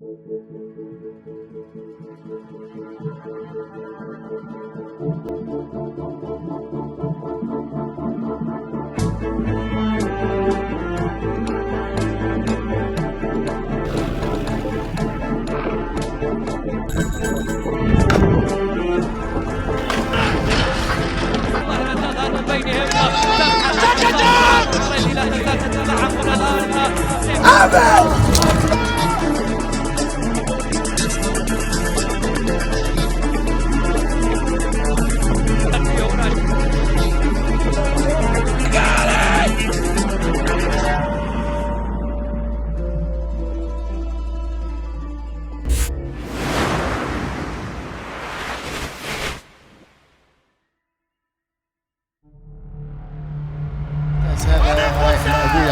أبوي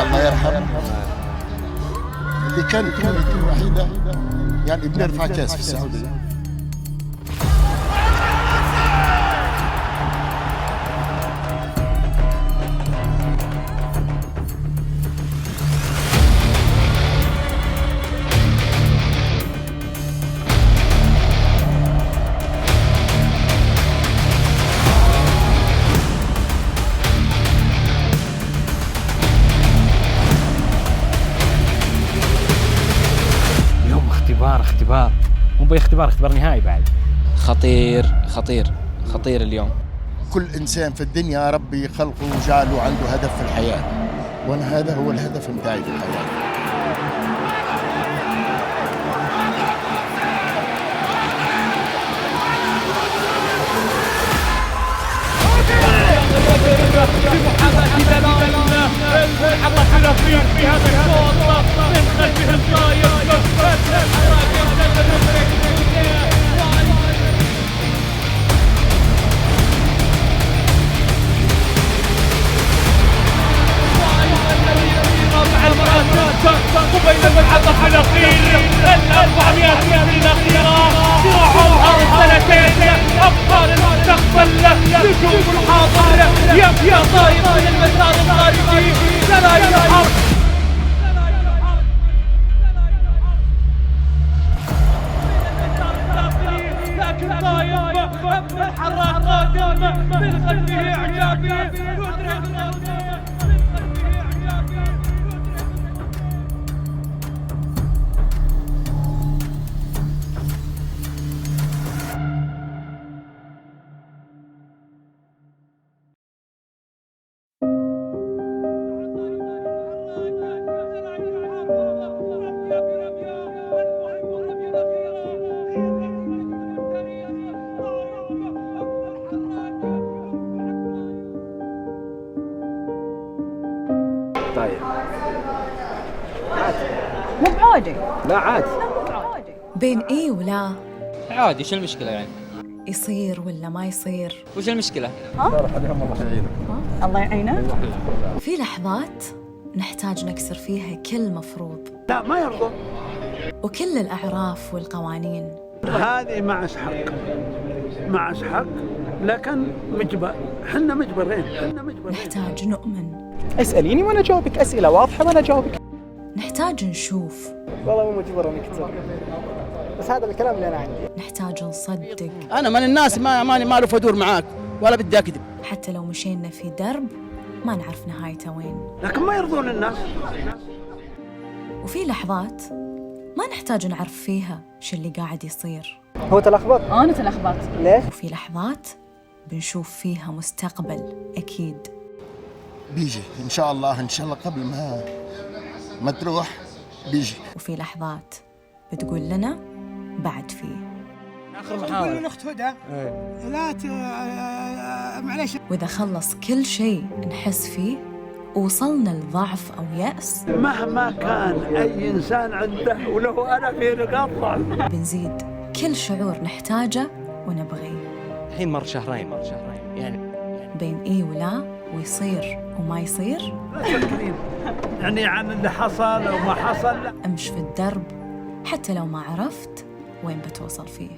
الله يرحمه اللي كانت كلمته الوحيدة يعني بنرفع كاس في السعودية. اختبار مو باختبار نهائي بعد. خطير اليوم. كل إنسان في الدنيا ربي خلقه وجعله عنده هدف في الحياة، وأنا هذا هو الهدف متاعي في الحياة. في هذا الشوط من خلفه الطاير قبيل المنعطف الأخير 400 متر الأخيرة صراع السنتين أبطال المستقبل نجوم الحاضر يا طاير من المسار الخارجي سرايا الحرب. لكن طاير الحراك قادم من خلفه إعجابي طيب مو بعادي. لا عادي. بين ايه ولا عادي، شو المشكلة يعني؟ يصير ولا ما يصير؟ وش المشكلة؟ الله يعينه. في لحظات نحتاج نكسر فيها كل مفروض، لا ما يرضى، وكل الأعراف والقوانين. هذه معش حق لكن مجبر، حنا مجبرين. نحتاج نؤمن. اسأليني وأنا أجاوبك أسئلة واضحة وأنا أجاوبك. نحتاج نشوف. والله مو مجبر انك تصدق، بس هذا الكلام اللي انا عندي. نحتاج نصدق. انا من الناس ماني مالف ادور معاك ولا بدي اكذب. حتى لو مشينا في درب ما نعرف نهايته وين. لكن ما يرضون الناس. وفي لحظات ما نحتاج نعرف فيها شو اللي قاعد يصير. هو تلخبط؟ أنا تلخبطت. ليه؟ وفي لحظات بنشوف فيها مستقبل أكيد. بيجي إن شاء الله قبل ما تروح بيجي. وفي لحظات بتقول لنا بعد فيه. آخر محاولة. الأخت هدى لا معليش. وإذا خلص كل شيء نحس فيه ووصلنا لضعف أو يأس، مهما كان أي إنسان عنده وله أنا في نقاط ضعف، بنزيد كل شعور نحتاجه ونبغيه. الحين مر شهرين يعني بين إيه ولا، ويصير وما يصير. لا تفكرين يعني عن اللي حصل وما حصل. لا. أمش في الدرب حتى لو ما عرفت وين بتوصل فيه.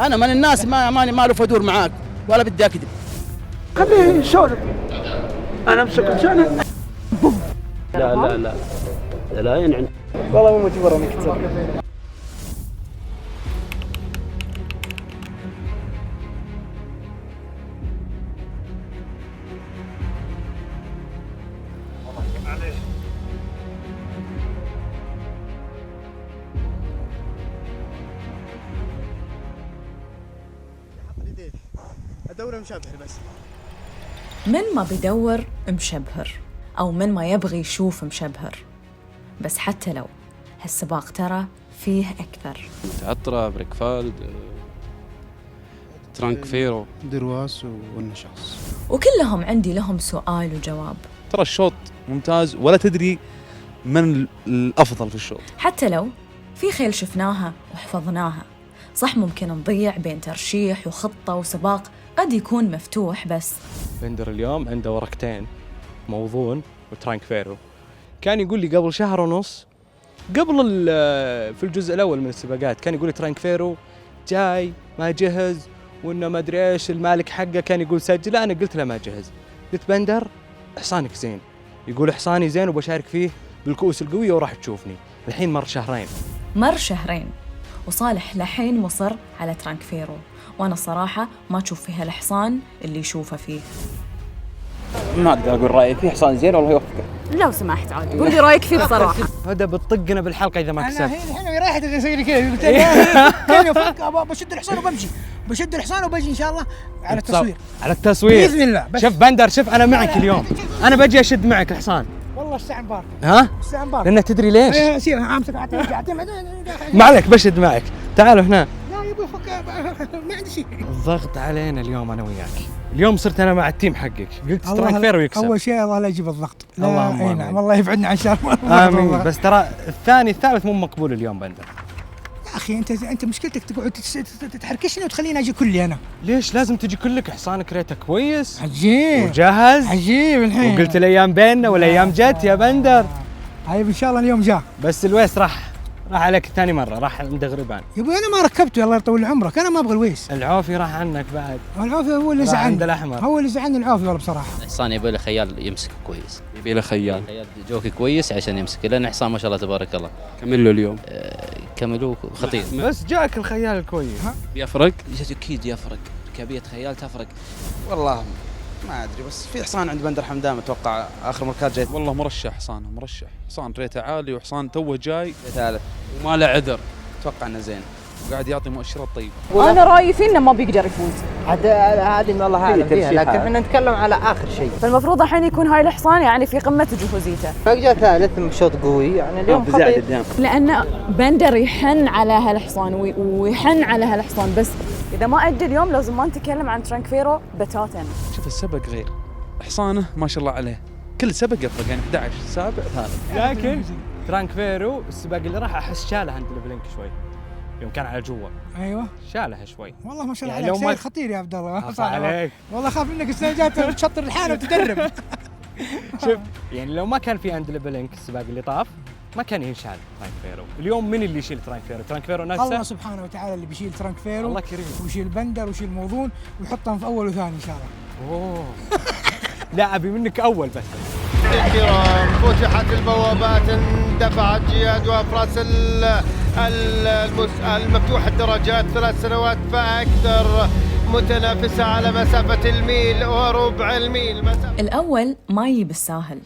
انا من الناس ماني مالف ادور معاك ولا بدي اكذب. خليه يسولف، انا امسك لسانه. لا دلائل عند والله مو مجبور انك تصدق. ادور مشابه بس. من ما بيدور مشبهر أو من ما يبغي يشوف مشبهر، بس حتى لو هالسباق ترى فيه أكثر. عطرة، بريكفالد، ترانكفيرو، درواس والنشاص، وكلهم عندي لهم سؤال وجواب. ترى الشوط ممتاز ولا تدري من الأفضل في الشوط. حتى لو في خيل شفناها وحفظناها، صح ممكن نضيع بين ترشيح وخطة وسباق قد يكون مفتوح، بس بندر اليوم عنده ورقتين، موضون وترانكفيرو. كان يقول لي قبل شهر ونص في الجزء الأول من السباقات كان يقول لي ترانكفيرو جاي ما جهز وإنه ما أدري إيش، المالك حقه كان يقول سجل. أنا قلت له ما جهز. قلت بندر حصانك زين، يقول حصاني زين وبشارك فيه بالكؤوس القوية وراح تشوفني. الحين مر شهرين وصالح لحين مصر على ترانكفيرو، وأنا صراحة ما أشوف فيها الحصان اللي يشوفه فيه. ما أقدر أقول رأيي فيه، حصان زين والله يوفقه. لو سمحت عاد قول لي رأيك فيه بصراحة. هذا بتطقنا بالحلقة إذا ما كسبت. انا الحين رايح اسوي لي كذا، قلت له بشد الحصان وبمشي، بشد الحصان وبجي ان شاء الله على التصوير بإذن الله. شوف بندر، شوف أنا معك اليوم، أنا بجي أشد معك الحصان. والله الساعه مبارك. ها؟ الساعه مبارك. لأنه تدري ليش؟ سيبها امسك اعطيه ما عليك بشد معك. تعالوا هنا. لا يبغى فك، ما عندي شيء. الضغط علينا اليوم أنا وياك. اليوم صرت أنا مع التيم حقك، قلت ترانكفيرو يكسب. اول شيء الله لا يجيب الضغط. اللهم آمين. نعم الله يبعدنا عن شر. آمين. بس ترى الثالث مو مقبول اليوم بندر. يا اخي انت مشكلتك تقعد تحركشني وتخليني اجي كلي انا. ليش لازم تجي كلك؟ حصانك ريته كويس عجيب وجاهز عجيب الحين. وقلت الايام بيننا والايام جت يا بندر. طيب ان شاء الله اليوم جاء. بس الويس راح عليك ثاني مره، راح عند غريبان. يا ابوي انا ما ركبته الله يطول عمرك، انا ما ابغى الويس. العوفي راح عنك بعد. العوفي هو اللي زعلني، عند الأحمر. هو اللي زعلني العوفي والله بصراحه. الحصان يبي له خيال يمسك كويس، يبي له خيال جوكي كويس عشان يمسك، لأن حصان ما شاء الله تبارك الله. كمل له اليوم. كملوه خطير. بس جاك الخيال الكويس. بيفرق؟ أكيد يفرق، ركابية خيال تفرق. والله ما ادري، بس في حصان عند بندر حمدان اتوقع اخر مركات جاي. والله مرشح حصانه، مرشح حصان ريته عالي وحصان توه جاي ثالث وما له عذر، اتوقع انه زين وقاعد يعطي مؤشرات طيبه. انا رايي فيه انه ما بيقدر يفوز. هذه من الله اعلم فيها، لكن احنا نتكلم على اخر شيء. فالمفروض الحين يكون هاي الحصان يعني في قمه جهوزيته. فجأة ثالث بشوط قوي يعني اليوم خطير. لان بندر يحن على هالحصان ويحن على هالحصان، بس اذا ما ادى اليوم لازم ما نتكلم عن ترانكفيرو بتاتا. شوف السبق غير، حصانه ما شاء الله عليه كل سبق يفرق، يعني 11 سابع ثالث. لكن ترانكفيرو السباق اللي راح احس شاله عند البلينك شوي يوم كان على جوا. ايوه شالها شوي. والله ما شاء الله يعني عليك، سير خطير يا عبد الله. صح عليك. والله خاف منك السنه الجايه تشطر الحانه وتدرب. شوف يعني لو ما كان في عند البلينك السباق اللي طاف ما كان ينشال ترانكفيرو. اليوم من اللي يشيل ترانكفيرو؟ ترانكفيرو نفسه الله سبحانه وتعالى اللي بيشيل ترانكفيرو. الله كريم. ويشيل بندر ويشيل موضون ويحطهم في اول وثاني ان شاء الله. اوه لا ابي منك اول بس. الكرام فتحت البوابات، اندفعت جياد وافراس المفتوح الدرجات 3 سنوات فاكثر، متنافسه على مسافه الميل وربع الميل. الأول ما يجي بالساهل،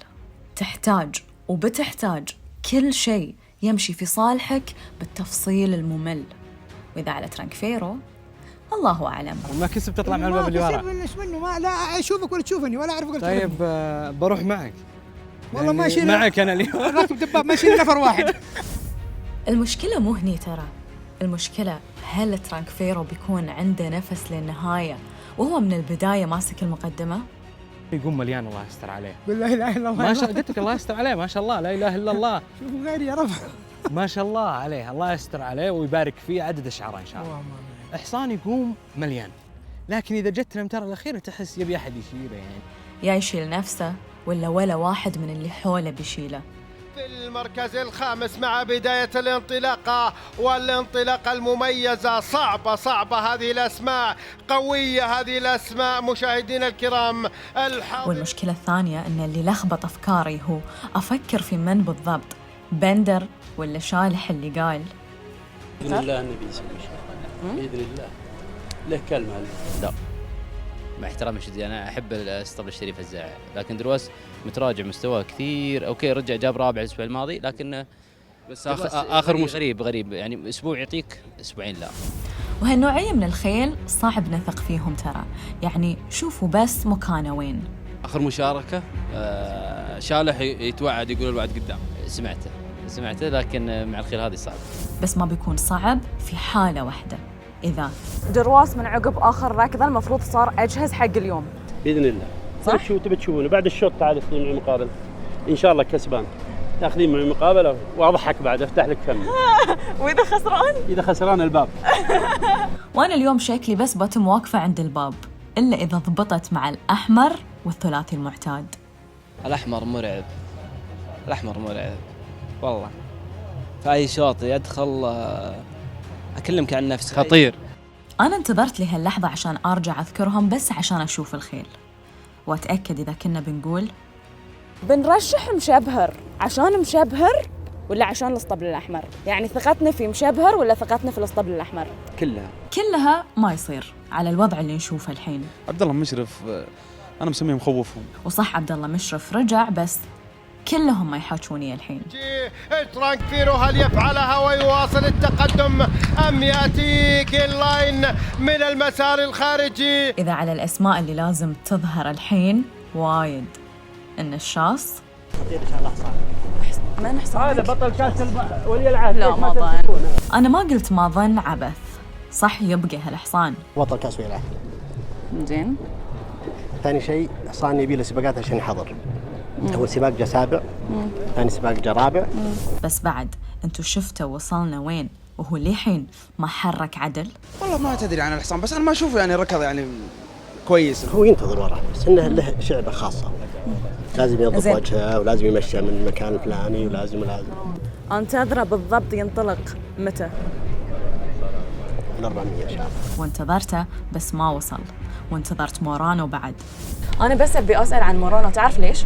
تحتاج وبتحتاج كل شيء يمشي في صالحك بالتفصيل الممل، وإذا على ترانكفيرو الله أعلم. وما كسب تطلع من الباب اللي ورا. ما لا اشوفك ولا تشوفني ولا اعرفك. طيب بروح معك. والله ما اشيل معك انا اليوم. راكب دباب ما اشيل نفر واحد. المشكلة مو هني ترى، المشكلة هل ترانكفيرو بيكون عنده نفس للنهاية وهو من البداية ماسك المقدمة؟ يقوم مليان الله يستر عليه. بالله لا اله الا الله. ما شاء الله قلت لك الله يستر عليه، ما شاء الله لا اله الا الله. شوفوا غيري يا رب. ما شاء الله عليه، الله يستر عليه ويبارك فيه عدد الشعراء ان شاء الله. حصان يقوم مليان، لكن اذا جت الامتار الاخيره تحس يبي احد يشيله، يعني يا يشيل نفسه ولا واحد من اللي حوله بيشيله. في المركز الخامس مع بداية الانطلاقة والانطلاقة المميزة. صعبة هذه الأسماء، قوية هذه الأسماء مشاهدينا الكرام. والمشكلة الثانية أن اللي لخبط أفكاري هو أفكر في من بالضبط بندر ولا شالح اللي قال بإذن الله النبي يسوي شيء بإذن الله له كلمة. لا مع احترامي الشديد أنا أحب الاسطبل الشريف الزاعي، لكن دروس متراجع مستواه كثير. أوكي رجع جاب رابع الأسبوع الماضي، لكن بس آخر غريب يعني أسبوع يعطيك أسبوعين لا. وهالنوعية من الخيل صعب نثق فيهم ترى، يعني شوفوا بس مكانه وين. آخر مشاركة شالح يتوعد يقول الوعد قدام. سمعته لكن مع الخيل هذه صعب. بس ما بيكون صعب في حالة واحدة، إذا درواس من عقب آخر ركضة المفروض صار أجهز حق اليوم بإذن الله. صح؟ تبي تشوفونه بعد الشوط تعال تاخذين معي مقابلة إن شاء الله كسبان، تاخذين معي مقابلة وأضحك بعد أفتح لك فمي. وإذا خسران؟ إذا خسران الباب. وأنا اليوم شكلي بس بتم واقفة عند الباب، إلا إذا ضبطت مع الأحمر والثلاثي المعتاد. الأحمر مرعب والله، في أي شوط يدخل أكلمك عن نفسي خطير. أنا انتظرت لهاللحظة عشان أرجع أذكرهم بس عشان أشوف الخيل وأتأكد إذا كنا بنقول بنرشح مشبهر عشان مشبهر ولا عشان الاسطبل الأحمر. يعني ثقتنا في مشبهر ولا ثقتنا في الاسطبل الأحمر؟ كلها ما يصير على الوضع اللي نشوفه الحين. عبد الله مشرف أنا مسميه مخوفهم. وصح عبد الله مشرف رجع، بس كلهم ما يحاجوني الحين. ترانك فيرو هل يفعلها ويواصل التقدم أم يأتي جين لاين من المسار الخارجي؟ إذا على الأسماء اللي لازم تظهر الحين وايد، النشاص من حصان هذا بطل كاس ولي العهد. لا ما ظن. أنا ما قلت ما ظن عبث، صح يبقى هالحصان بطل كاس ولي العهد. زين. ثاني شيء حصان يبي له سباقات عشان يحضر. أول سباق جا سابع، ثاني سباق جا رابع. بس بعد أنتوا شفتوا وصلنا وين وهو للحين ما حرك عدل؟ والله ما تدري عن الحصان، بس أنا ما أشوفه يعني ركض يعني كويس. هو ينتظر وراه، بس إنه له شعبة خاصة، لازم ينظف وجهه ولازم يمشي من المكان الفلاني ولازم. أنتظره بالضبط ينطلق متى؟ 400 إن شاء الله. وانتظرته بس ما وصل، وانتظرت مورانو بعد. أنا بس أبي أسأل عن مورانو، تعرف ليش؟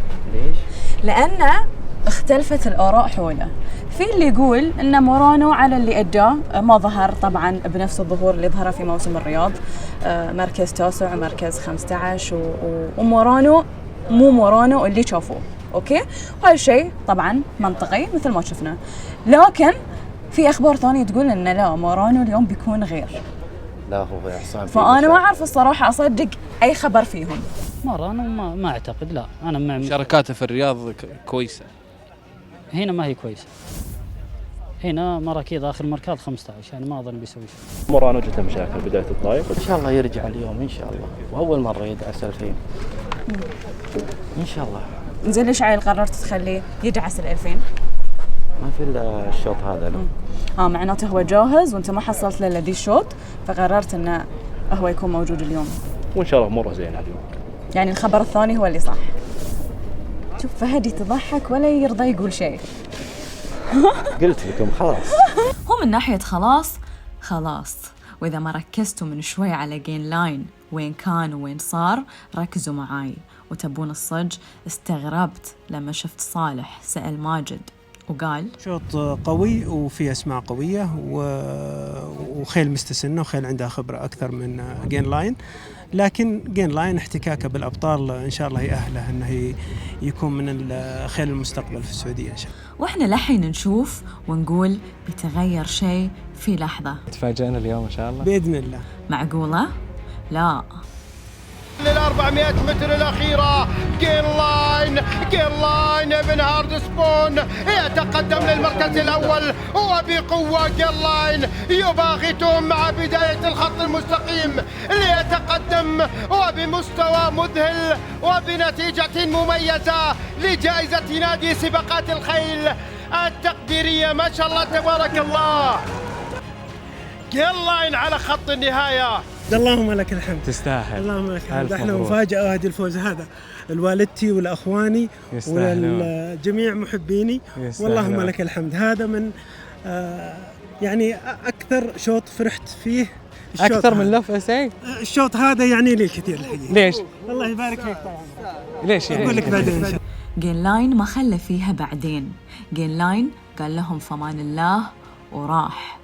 لأن اختلفت الآراء حوله. في اللي يقول إن مورانو على اللي أداه ما ظهر طبعاً بنفس الظهور اللي ظهر في موسم الرياض، مركز 9 ومركز 15، ومورانو مو مورانو اللي شافوه. أوكي؟ وهذا الشيء طبعاً منطقي مثل ما شفنا، لكن في أخبار ثانية تقول إن لا مورانو اليوم بيكون غير. لا هو حصان. فأنا ما أعرف الصراحة أصدق أي خبر فيهم. مورانو ما أعتقد، لا أنا مع شركاته في الرياض كويسة. هنا ما هي كويسة، هنا مراكيض آخر مركز 15، يعني ما أظن بيسوي شيء. مورانو جته مشاكل بداية الطايف. إن شاء الله يرجع اليوم إن شاء الله، وأول مرة يدعس الفين إن شاء الله. زين ليش عيل قررت تخليه يدعس 2000؟ ما في إلا الشوط هذا له. معناته هو جاهز وأنت ما حصلت له دي الشوط، فقررت إنه هو يكون موجود اليوم. وإن شاء الله أموره زينة اليوم. يعني الخبر الثاني هو اللي صح. شوف فهد يتضحك ولا يرضى يقول شيء. قلت لكم خلاص. هو من ناحية خلاص، وإذا ما ركزتوا من شوي على جين لاين وين كان وين صار، ركزوا معاي وتبون الصج. استغربت لما شفت صالح سأل ماجد وقال شوط قوي وفيه أسماء قوية وخيل مستسنة وخيل عندها خبرة أكثر من جين لاين، لكن جين لاين احتكاكه بالأبطال إن شاء الله يأهله أنه يكون من خيل المستقبل في السعودية إن شاء الله. وإحنا لحين نشوف ونقول بيتغير شيء في لحظة. تفاجئنا اليوم إن شاء الله بإذن الله. معقولة؟ لا. لل400 متر الأخيرة جين لاين ابن هارد سبون يتقدم للمركز الأول وبقوة. جين لاين يباغتهم مع بداية الخط المستقيم ليتقدم وبمستوى مذهل وبنتيجة مميزة لجائزة نادي سباقات الخيل التقديرية. ما شاء الله تبارك الله، جين لاين على خط النهاية. اللهم لك الحمد. تستاهل. اللهم لك الحمد. احنا مفاجأة هذه الفوز هذا لوالدتي ولأخواني ولجميع محبيني، واللهم لك الحمد. هذا من يعني أكثر شوط فرحت فيه. أكثر من لف سعيد. الشوط هذا يعني لي كثير الحقيقة. ليش؟ الله يبارك فيك طبعا. ليش يعني؟ أقول لك بعدين. جين لاين ما خلى فيها بعدين، جين لاين قال لهم فمان الله وراح.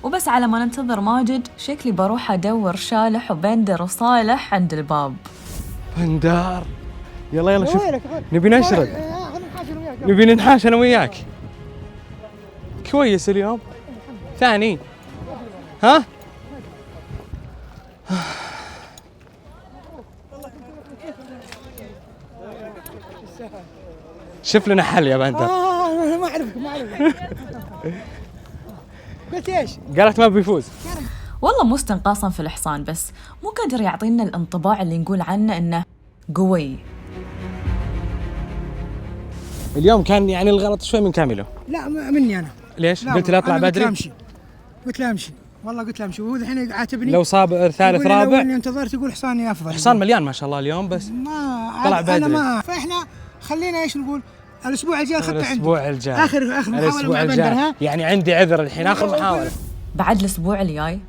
وبس على ما ننتظر ماجد شكلي بروح أدور شالح وبندر وصالح عند الباب. بندار يلا شوف نبي نشرب، نبي ننحاش أنا وياك. كويس اليوم ثاني ها؟ شوف لنا حل يا بندر. ما أعرفك قلت إيش؟ قالت ما بيفوز. والله مو استنقاصا في الحصان، بس مو قادر يعطينا الانطباع اللي نقول عنه إنه قوي. اليوم كان يعني الغلط شوي من كامله. لا مني أنا. ليش؟ قلت لا أطلع بدري؟ قلت لا أمشي والله قلت لا أمشي، وهو الحين يعاتبني. لو صاب ثالث رابع. اللي انتظرت يقول حصاني أفضل. حصان مليان ما شاء الله اليوم، بس ما طلع بدري. أنا ما فإحنا خلينا إيش نقول الأسبوع الجاي خطة عندي. الأسبوع الجاي آخر محاولة مع بندر ها. يعني عندي عذر الحين آخر محاولة. بعد الأسبوع الجاي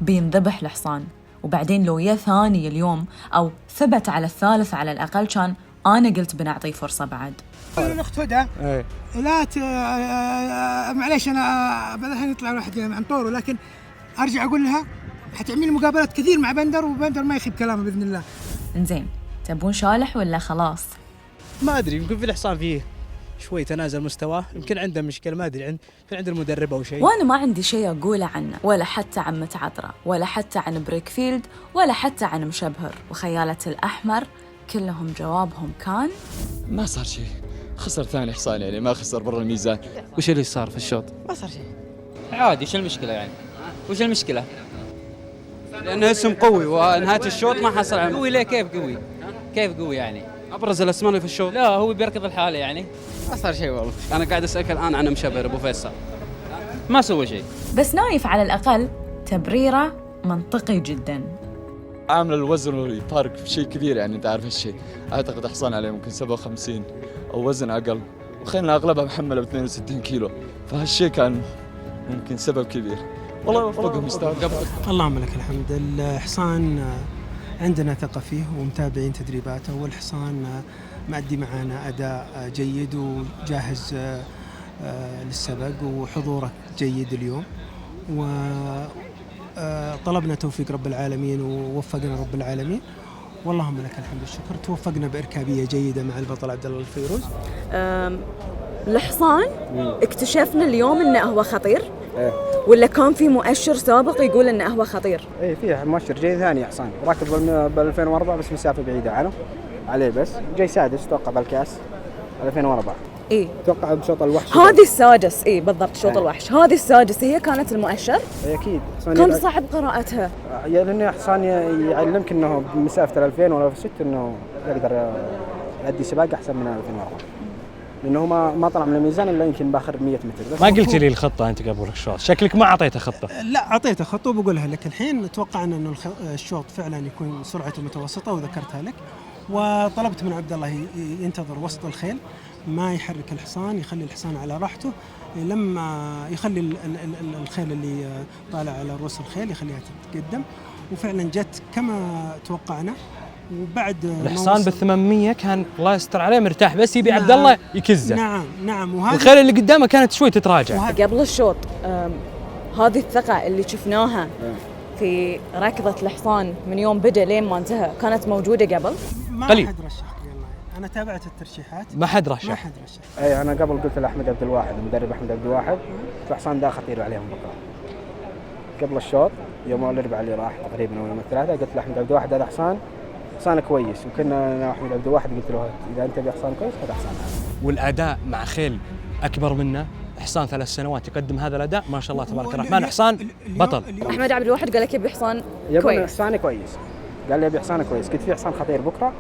بينذبح الحصان، وبعدين لو يا ثاني اليوم أو ثبت على الثالث على الأقل كان أنا قلت بنعطيه فرصة بعد. الأخت هدى لا معليش أنا بعد الحين يطلع واحد عن طوره، لكن أرجع أقول لها حتعمل مقابلات كثير مع بندر، وبندر ما يخيب كلامه بإذن الله. إنزين تبون شالح ولا خلاص؟ ما أدري، يمكن في الحصان فيه شوي تنازل مستواه، يمكن عنده مشكلة ما أدري، يمكن عند المدرب أو شيء. وأنا ما عندي شيء أقوله عنه، ولا حتى عن متعذرة، ولا حتى عن بريكفيلد، ولا حتى عن مشبهر وخيالة الأحمر. كلهم جوابهم كان ما صار شيء، خسر ثاني حصان يعني ما خسر برا الميزان. وش اللي صار في الشوط؟ ما صار شيء عادي. وش المشكلة يعني؟ وش المشكلة؟ لأنه اسم قوي ونهاية الشوط ما حصل على قوي ليه؟ كيف قوي؟ كيف قوي يعني؟ أبرز الأسماء اللي في الشوط. لا هو بيركض الحالة يعني. ما صار شيء والله. أنا قاعد أسألك الآن عن مشبر أبو فيصل، ما سوى شيء. بس نايف على الأقل تبريره منطقي جدا. عامل الوزن فارق في شيء كبير يعني، أنت عارف هالشيء. أعتقد حصان عليه ممكن 57 أو وزن أقل، وخيلنا أغلبها محملة ب 62 كيلو، فهالشيء كان ممكن سبب كبير. والله يوفقهم يستاهل. اللهم لك الحمد. الحصان عندنا ثقة فيه ومتابعين تدريباته، والحصان مأدي معنا أداء جيد وجاهز للسبق، وحضوره جيد اليوم، وطلبنا توفيق رب العالمين ووفقنا رب العالمين، واللهم لك الحمد والشكر. توفقنا بإركابية جيدة مع البطل عبد الله الفيروز. الحصان اكتشفنا اليوم انه هو خطير، ولا كان في مؤشر سابق يقول انه هو خطير؟ ايه فيه مؤشر جاي ثاني حصان، راكب ب 2004 بس مسافة بعيدة عنه عليه، بس جاي سادس توقع بالكاس 2004. ايه توقع بشوط الوحش هذه السادس. ايه بالضبط شوط الوحش هذه السادس هي كانت المؤشر. اكيد كان صعب قراءتها لانه حصان يعلمك انه بمسافة 2000 ولا 6 انه يقدر يؤدي سباق احسن من 2004، لانه ما طلع من الميزان الا يمكن باخر 100 متر بس. ما قلت لي الخطة انت قبل الشوط، شكلك ما اعطيته خطة. لا اعطيته خطة وبقولها لك الحين. توقعنا انه الشوط فعلا يكون سرعته متوسطة وذكرتها لك، وطلبت من عبد الله ينتظر وسط الخيل، ما يحرك الحصان، يخلي الحصان على راحته، لما يخلي الخيل اللي طالع على رؤوس الخيل يخليها تتقدم، وفعلا جت كما توقعنا. وبعد الحصان بال800 كان الله يستر عليه مرتاح، بس يبي عبد الله يكزه. نعم الخيل اللي قدامه كانت شوي تتراجع. قبل الشوط هذه الثقة اللي شفناها في ركضة الحصان من يوم بدأ لين ما انتهى كانت موجودة قبل؟ ما قليل. حد رشح والله، أنا تابعت الترشيحات ما حد رشح. اي انا قبل قلت لاحمد عبد الواحد، المدرب احمد عبد الواحد، الحصان ده خطير عليهم بكره. قبل الشوط يوم الاربعاء اللي راح تقريبا او يوم الثلاثاء قلت لاحمد عبد الواحد هذا حصان كويس، وكنا انا واحمد عبد الواحد قلت له اذا انت بحصان كويس هذا حصان. والاداء مع خيل اكبر منه، حصان 3 سنوات يقدم هذا الاداء ما شاء الله تبارك الرحمن، حصان بطل. احمد عبد الواحد قال لك يبي حصان كويس. حصان كويس، قال لي يبي حصان كويس، قلت في حصان خطير بكره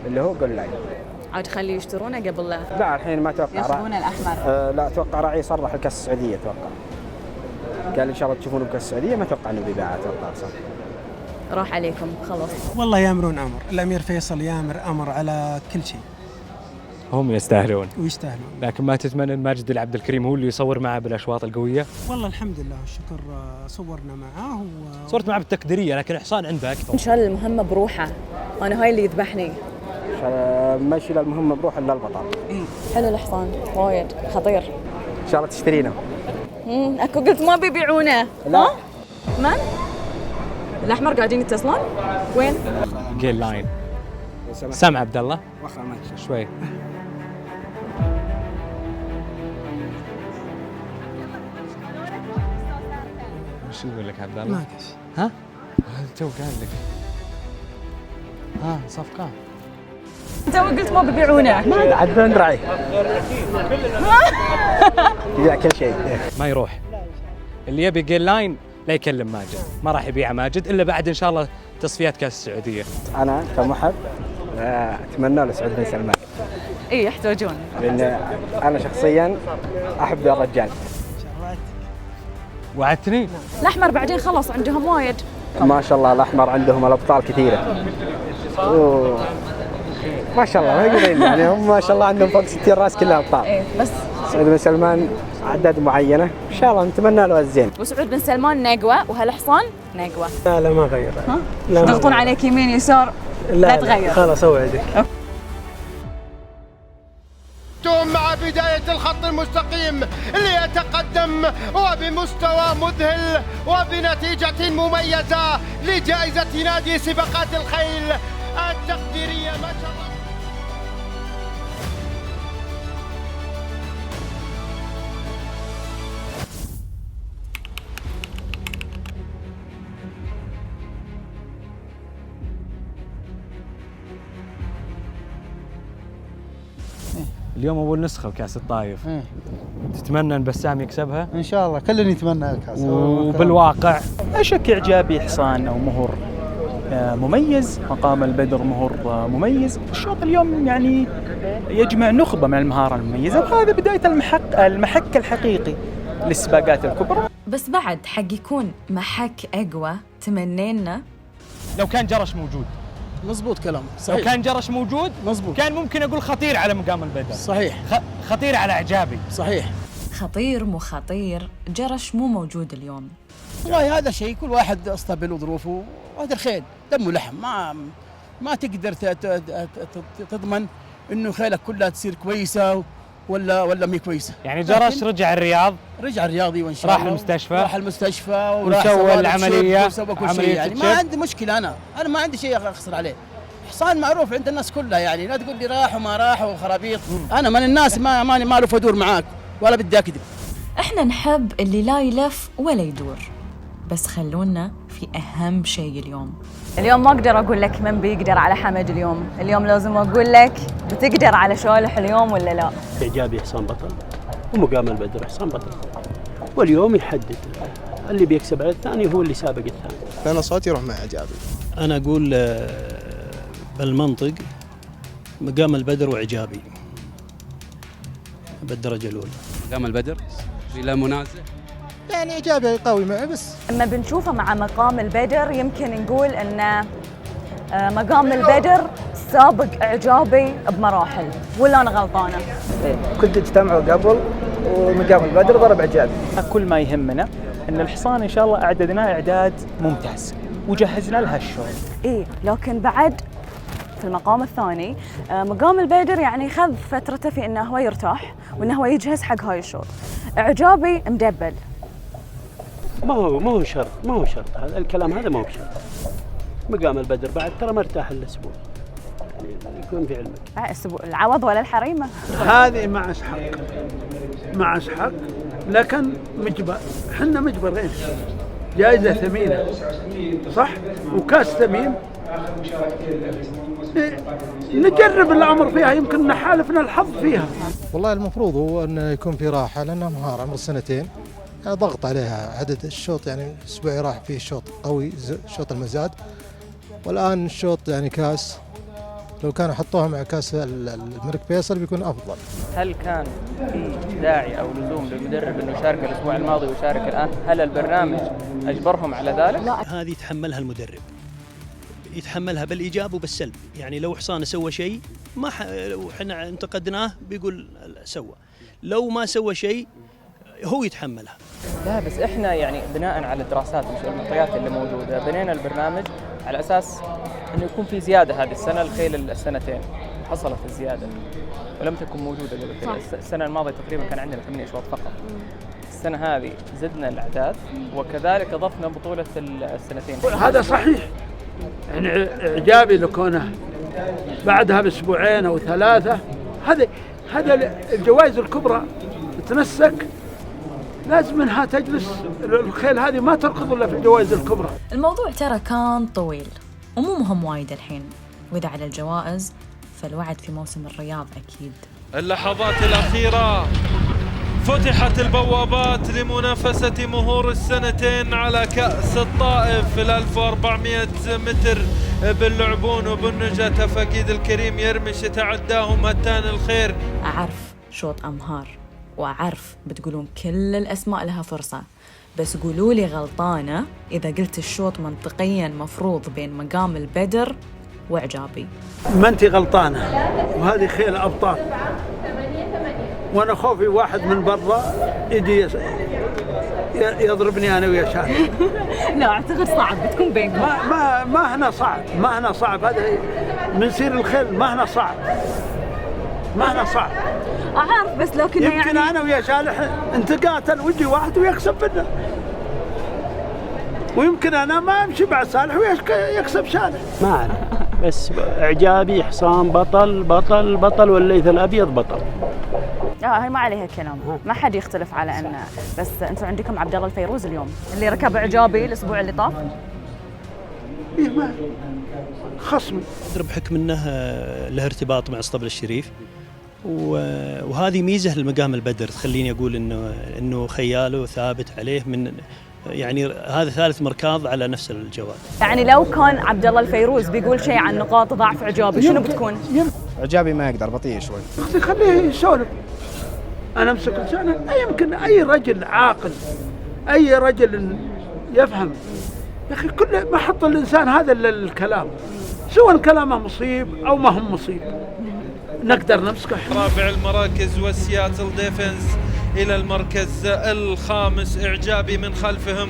اللي هو قال لا عاد خليه يشترونه قبل لا الحين ما اتوقع ياخذون الاحمر. لا اتوقع راعي صرح الكاس السعوديه، اتوقع قال ان شاء الله تشوفونه بكاس السعوديه، ما اتوقع انه بيباع، اتوقع صح. راح عليكم خلاص. والله يامرون امر، الامير فيصل يامر امر على كل شيء. هم يستاهلون ويستاهلون، لكن ما تتمنى ان ماجد العبد الكريم هو اللي يصور معه بالاشواط القويه؟ والله الحمد لله والشكر صورنا معاه صورت معه بالتقديريه، لكن حصان عنده اكثر. ان شاء الله المهمه بروحه، انا هاي اللي يذبحني. ما يشيل المهمه بروح الا البطل. حلو الحصان وايد خطير. ان شاء الله تشترينا. اكو قلت ما بيبيعونه. لا. من؟ الاحمر قاعدين يتصلون؟ وين؟ جيل لاين. سامع عبد الله؟ شوي. وش يقول لك عبد الله؟ ناقص. ها؟ تو قال لك. صفقة. تو قلت ما بيبيعونه. ما عاد بندرعي. يبيع كل شيء. ما يروح. اللي يبي جيل لاين لا يكلم ماجد، ما راح يبيع ماجد الا بعد ان شاء الله تصفيات كاس السعوديه. انا كمحب اتمنى له سعود بن سلمان. اي يحتاجون. لان انا شخصيا احب الرجال. وعدتني؟ الاحمر بعدين خلص عندهم وايد. ما شاء الله الاحمر عندهم الابطال كثيره. ما شاء الله ما يقولين يعني هم ما شاء الله عندهم فوق 60 راس كلها ابطال. ايه بس سعود بن سلمان اعداد معينه ان شاء الله نتمنى له الزين. وسعود بن سلمان نقوى وهالحصان نقوى. لا ما غير. يضغطون عليك يمين يسار لا تغير. خلاص اوعدك. مع بداية الخط المستقيم ليتقدم وبمستوى مذهل وبنتيجة مميزة لجائزة نادي سباقات الخيل التقديرية. ما شاء الله. اليوم اول نسخه لكاس الطايف. تتمنى ان بسام يكسبها؟ ان شاء الله كلنا يتمنى الكاس. وبالواقع لا شك اعجابي حصان او مهر مميز، مقام البدر مهر مميز. الشوط اليوم يعني يجمع نخبه من المهاره المميزه، وهذا بدايه المحك الحقيقي للسباقات الكبرى. بس بعد حق يكون محك اقوى تمنينا لو كان جرش موجود. مزبوط كلام صحيح. لو كان جرش موجود مزبوط كان ممكن اقول خطير على مقام البدر. صحيح. خطير على اعجابي. صحيح. خطير مو خطير، جرش مو موجود اليوم. والله هذا شيء كل واحد اصطبل وظروفه، وهذا الخيل دمه لحم، ما تقدر تضمن انه خيلك كلها تصير كويسه ولا مي كويسه. يعني جرش رجع الرياض. رجع الرياضي وان شاء الله. راح المستشفى وسوى العمليه وسوى كل شيء. يعني ما عندي مشكله، انا ما عندي شيء اخسر عليه. حصان معروف عند الناس كلها، يعني لا تقول لي راح وما راح وخرابيط. انا من الناس ما له فدور معاك ولا بدي اكذب. احنا نحب اللي لا يلف ولا يدور، بس خلونا في اهم شيء اليوم ما اقدر اقول لك من بيقدر على حمد اليوم لازم اقول لك بتقدر على شالح اليوم ولا لا. اعجابي حصان بطل ومقام البدر حصان بطل، واليوم يحدد اللي بيكسب على الثاني هو اللي سابق الثاني. انا صوتي يروح مع اعجابي. انا اقول بالمنطق مقام البدر واعجابي بالدرجه الاولى. مقام البدر بلا منازع، يعني ايجابي قوي معه. بس اما بنشوفه مع مقام البدر يمكن نقول ان مقام البدر سابق اعجابي بمراحل، ولا انا غلطانه؟ كنت اجتمعوا قبل ومقام البدر ضرب اعجابي. كل ما يهمنا ان الحصان ان شاء الله اعددناه اعداد ممتاز وجهزنا لها الشوط. لكن بعد في المقام الثاني مقام البدر يعني خذ فترته في انه هو يرتاح وانه هو يجهز حق هاي الشوط. اعجابي مدبل. ما هو شرط هذا الكلام، هذا ما هو شرط. مقام البدر بعد ترى ما ارتاح الاسبوع، يعني يكون في علمك. الاسبوع العوض ولا الحريمه. هذه معش حق لكن مجبر، احنا مجبر ايش؟ جائزه ثمينه صح؟ وكاس ثمين. نجرب الامر فيها، يمكن نحالفنا الحظ فيها. والله المفروض هو انه يكون في راحه، لانها مهاره عمر سنتين، يعني ضغط عليها عدد الشوط، يعني اسبوعي راح فيه شوط قوي شوط المزاد، والان الشوط يعني كاس. لو كانوا حطوها مع كاس الملك فيصل بيكون افضل. هل كان في داعي او لزوم للمدرب انه يشارك الاسبوع الماضي ويشارك الان؟ هل البرنامج اجبرهم على ذلك؟ لا، هذه يتحملها المدرب، يتحملها بالايجاب وبالسلب. يعني لو حصان سوى شيء ما احنا انتقدناه بيقول سوى، لو ما سوى شيء هو يتحملها. لا بس احنا يعني بناء على الدراسات والمعطيات اللي موجوده بنينا البرنامج على اساس انه يكون في زياده هذه السنه الخيل السنتين. حصلت الزيادة ولم تكن موجودة قبل كذا. السنة الماضية تقريبا كان عندنا 8 أشواط فقط. السنة هذه زدنا الأعداد وكذلك أضفنا بطولة السنتين. هذا صحيح، يعني إعجابي لكونه بعدها بأسبوعين أو 3. هذا الجوائز الكبرى تتمسك، لازم انها تجلس الخيل هذه ما تركض الا في الجوائز الكبرى. الموضوع ترى كان طويل ومو مهم وايد الحين، واذا على الجوائز فالوعد في موسم الرياض اكيد. اللحظات الاخيره، فتحت البوابات لمنافسه مهور السنتين على كأس الطائف في 1400 متر باللعبون وبالنجا. تفاقيد الكريم يرمش يتعداهم هتان الخير. اعرف شوط امهار وأعرف بتقولون كل الأسماء لها فرصة، بس قولوا لي غلطانة إذا قلت الشوط منطقياً مفروض بين مقام البدر وإعجابي. ما أنت غلطانة، وهذه خيل أبطال، وأنا خوفي واحد من برا يجي يضربني أنا ويا شاهد. لا أعتقد صعب بتكون بينكم. ما هنا صعب، هذا من سير الخيل ما هنا صعب. أعرف بس لكن يمكن يعني أنا ويا شالح نتقاتل ويجي واحد ويكسب منا، ويمكن أنا ما أمشي مع صالح ويكسب شالح. ما أعرف، بس إعجابي حصان بطل والليث الأبيض بطل. هاي ما عليها كلام، ما حد يختلف على أنه، بس أنتم عندكم عبد الله الفيروز اليوم اللي ركب إعجابي الأسبوع اللي طاف. إيه ما خصمي بحكم أنه له ارتباط مع اسطبل الشريف، وهذه ميزة لمقام البدر تخليني أقول إنه خياله ثابت عليه، من يعني هذا ثالث مركاض على نفس الجواد. يعني لو كان عبد الله الفيروز بيقول شيء عن نقاط ضعف إعجابي شنو بتكون؟ إعجابي ما يقدر، بطيء شوي. أختي خليه يسولف، أنا أمسك لسانه. يمكن أي رجل عاقل، أي رجل يفهم يا أخي، كل ما حط الإنسان هذا الكلام، سواء كلامه مصيب أو ما هم مصيب، نقدر نمسكه. رابع المراكز وسياتل ديفنس إلى المركز الخامس، إعجابي من خلفهم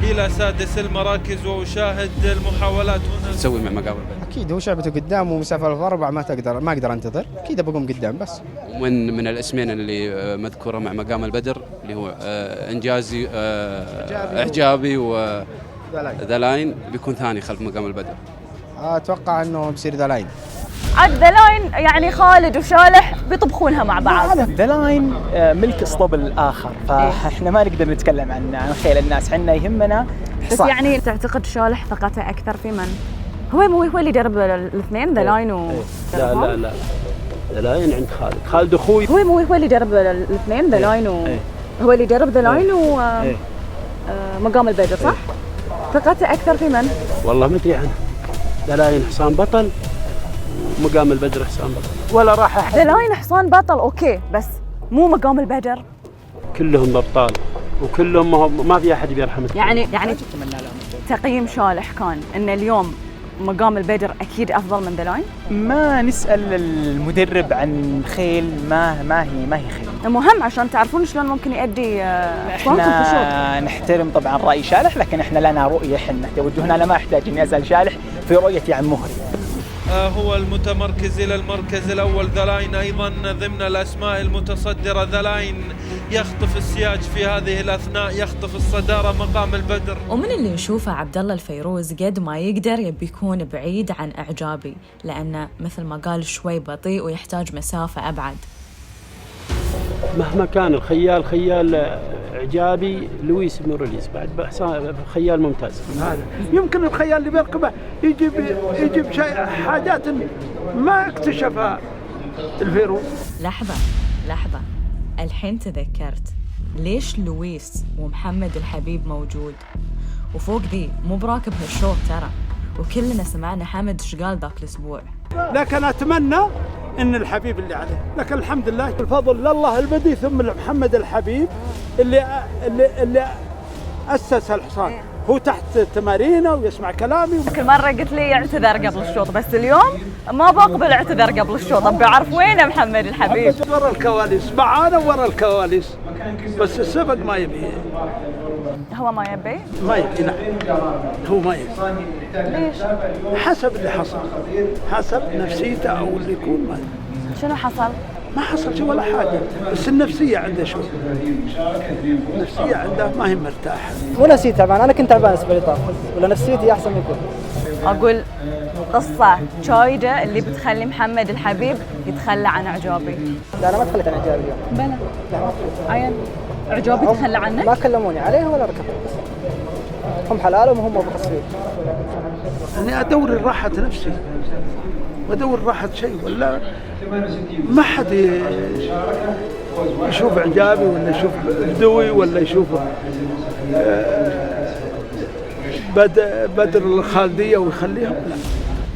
إلى سادس المراكز. وأشاهد المحاولات هنا. تسوي مع مقابل البدر؟ أكيد هو شعبته قدام ومسافة الأربع ما أقدر أنتظر، أكيد بقوم قدام بس. من الاسمين اللي مذكورة مع مقام البدر اللي هو إنجازي إعجابي وذا لاين بيكون ثاني خلف مقام البدر. أتوقع أنه بيصير ذا لاين. عاد ذا لاين يعني خالد وشالح بيطبخونها مع بعض. ذا لاين ملك اسطبل آخر، فإحنا ما نقدر نتكلم عن خيل الناس، حنا يهمنا بس يعني تعتقد شالح ثقته أكثر في من؟ هو اللي درب الاثنين ذا لاين لا ذا لاين عند خالد أخوي. هو اللي درب الاثنين ذا لاين هو اللي درب ذا لاين ومقام البدر صح؟ ثقته أكثر في من؟ والله ما أدري عنه. ذا لاين حصان بطل، مقام البدر حصان بطل، ولا راح أحد. ذا لاين حصان بطل أوكي، بس مو مقام البدر. كلهم أبطال وكلهم ما في أحد بيرحمه. يعني تقييم شالح كان إن اليوم مقام البدر أكيد أفضل من ذا لاين. ما نسأل المدرب عن خيل ما هي خيل. مهم عشان تعرفون شلون ممكن يؤدي احنا نحترم طبعا رأي شالح، لكن احنا لنا رؤية، احنا توجهنا، انا ما احتاج اني اسال شالح في رؤيتي عن مهري. هو المتمركز إلى المركز الأول ذا لاين، أيضا ضمن الأسماء المتصدرة. ذا لاين يخطف السياج في هذه الأثناء، يخطف الصدارة مقام البدر. ومن اللي نشوفه عبد الله الفيروز قد ما يقدر يبي يكون بعيد عن إعجابي، لأنه مثل ما قال شوي بطيء ويحتاج مسافة أبعد. مهما كان الخيال خيال إعجابي، لويس موريليس بعد خيال ممتاز. هذا يمكن الخيال اللي بيركبه يجيب شيء حاجات ما اكتشفها الفيروز. لحظة الحين تذكرت ليش لويس ومحمد الحبيب موجود، وفوق ذي مو براكب هالشوط ترى، وكلنا سمعنا حمد ايش قال ذاك الاسبوع. لكن اتمنى ان الحبيب اللي عليه، لكن الحمد لله الفضل لله البدي ثم محمد الحبيب اللي اسس الحصان، هو تحت تمارينه ويسمع كلامي. كل مرة قلت لي يعتذر قبل الشوط، بس اليوم ما بقبل اعتذر قبل الشوط، ابي اعرف وين محمد الحبيب. ورا الكواليس معانا، ورا الكواليس. بس السبق ما يبي. هو ما يبي؟ ما يبي، لا هو ما يبي. ليش؟ حسب اللي حصل، حسب نفسيته او اللي يكون ما يبي. شنو حصل؟ ما حصل شيء ولا حاجه، بس النفسيه عنده شوي، النفسيه عنده ما هي مرتاحه. مو نفسيتي تعبان، انا كنت تعبان الاسبوع اللي طاف، ولا نفسيتي احسن من يكون. اقول قصه شايده اللي بتخلي محمد الحبيب يتخلى عن اعجابي. لا انا ما تخليت عن اعجابي اليوم. بلى. عين اعجابي تخلى عنك؟ ما كلموني عليه ولا ركبوا، هم حلالهم وهم بقصير. اني ادور راحه نفسي وادور راحه شيء، ولا ما حد يشوف اعجابي ولا يشوف بدوي ولا يشوف بدر الخالديه ويخليهم.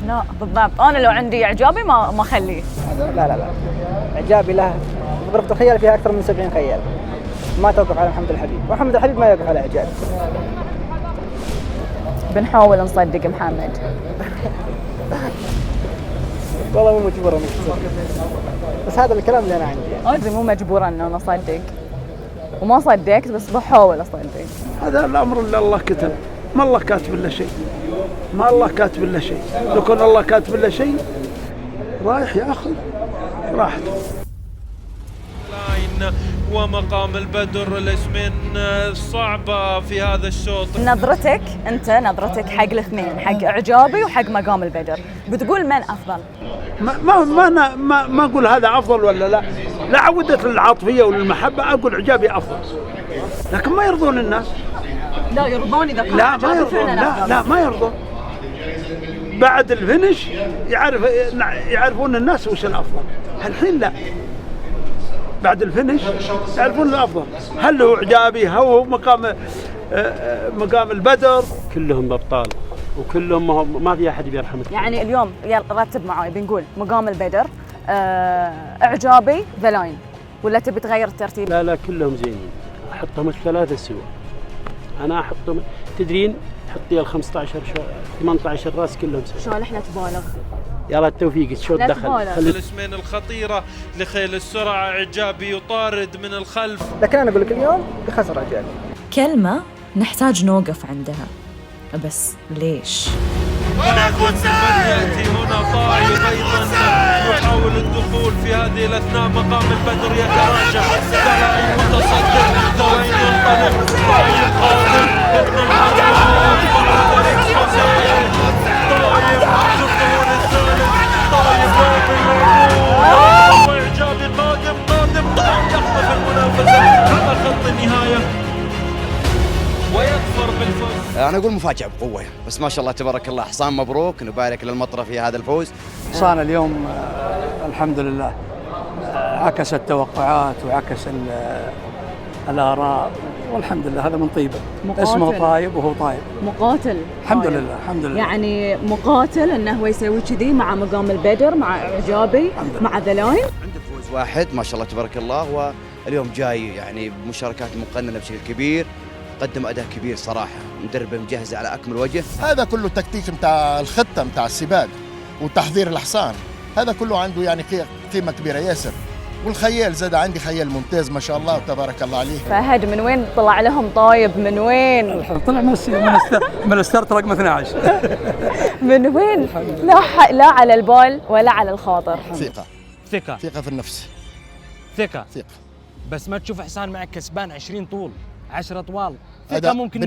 لا بالضبط، انا لو عندي اعجابي ما اخليه. لا اعجابي له غرفه الخيال فيها اكثر من 70 خيال، ما توقف على محمد الحبيب، ومحمد الحبيب ما يوقف على اعجابي. بنحاول نصدق محمد. والله مو مجبور بس هذا الكلام اللي انا عندي يعني. ادري مو مجبوره انه انا اصدق وما صدقت، بس بحاول اصدق. هذا الامر اللي الله كتب، ما الله كاتب الا شيء، ما الله كاتب الا شيء، لو كان الله كاتب الا شيء رايح ياخذ راحته. ومقام البدر الاسمين صعبة في هذا الشوط. نظرتك أنت، نظرتك حق الاثنين، حق إعجابي وحق مقام البدر، بتقول من أفضل؟ ما أقول هذا أفضل ولا لا، لا عودة العاطفية والمحبة أقول إعجابي أفضل، لكن ما يرضون الناس. لا يرضون إذا كان لا ما يرضون، لا ما يرضون. بعد الفينش يعرفون الناس وش الأفضل، الحين لا. بعد الفينش يعرفون الافضل، هل هو اعجابي هو مقام البدر. كلهم ابطال وكلهم ما في احد بيرحمك. يعني اليوم يلا رتب معاي، بنقول مقام البدر، اعجابي، ذا لاين، ولا تبي تغير الترتيب؟ لا كلهم زينين، احطهم الثلاثه سوا. انا احطهم، تدرين حطي ال 15 18 راس كلهم سوا. شالح لا تبالغ. يلا التوفيق الشوط دخل. الاسمين الخطيرة لخيل السرعة، إعجابي يطارد من الخلف. لكن أنا أقول لك اليوم بخسر إعجابي. كلمة نحتاج نوقف عندها، بس ليش؟ يأتي هنا طايب أيضا يحاول الدخول في هذه الأثناء. مقام البدر يتراجع، دلائي متصدر، دلائي ينطلق، طايب قادم ابن الحرام، طريق حسين، طايب الظهور الثالث، طايب وإعجابي قادم طايب يخطف المنافسة على خط النهاية ويظفر بالفوز. أنا أقول مفاجأة بقوة، بس ما شاء الله تبارك الله. حصان مبروك، نبارك للمطرة في هذا الفوز. حصان اليوم الحمد لله عكس التوقعات وعكس الآراء، والحمد لله هذا من طيبه. اسمه طايب وهو طايب. مقاتل. الحمد طايب. لله الحمد لله. يعني مقاتل انه هو يسوي كذي مع مقام البدر، مع اعجابي، مع ذا لاين. عنده فوز واحد ما شاء الله تبارك الله، واليوم جاي يعني بمشاركات مقننة بشكل كبير، قدم أداء كبير صراحة، مدربه مجهزة على أكمل وجه. هذا كله تكتيك متاع الخطة متاع السباق وتحضير الحصان، هذا كله عنده يعني قيمة كبيرة ياسر. والخيال زاد عندي خيال ممتاز ما شاء الله وتبارك الله عليه. فهد من وين طلع لهم طايب؟ من وين؟ طلع من الستارت رقم 12. من وين؟ لا على البال ولا على الخاطر. ثقة في النفس. ثقة بس ما تشوف حصان معك كسبان 20 طول 10 طوال. ثقة ممكن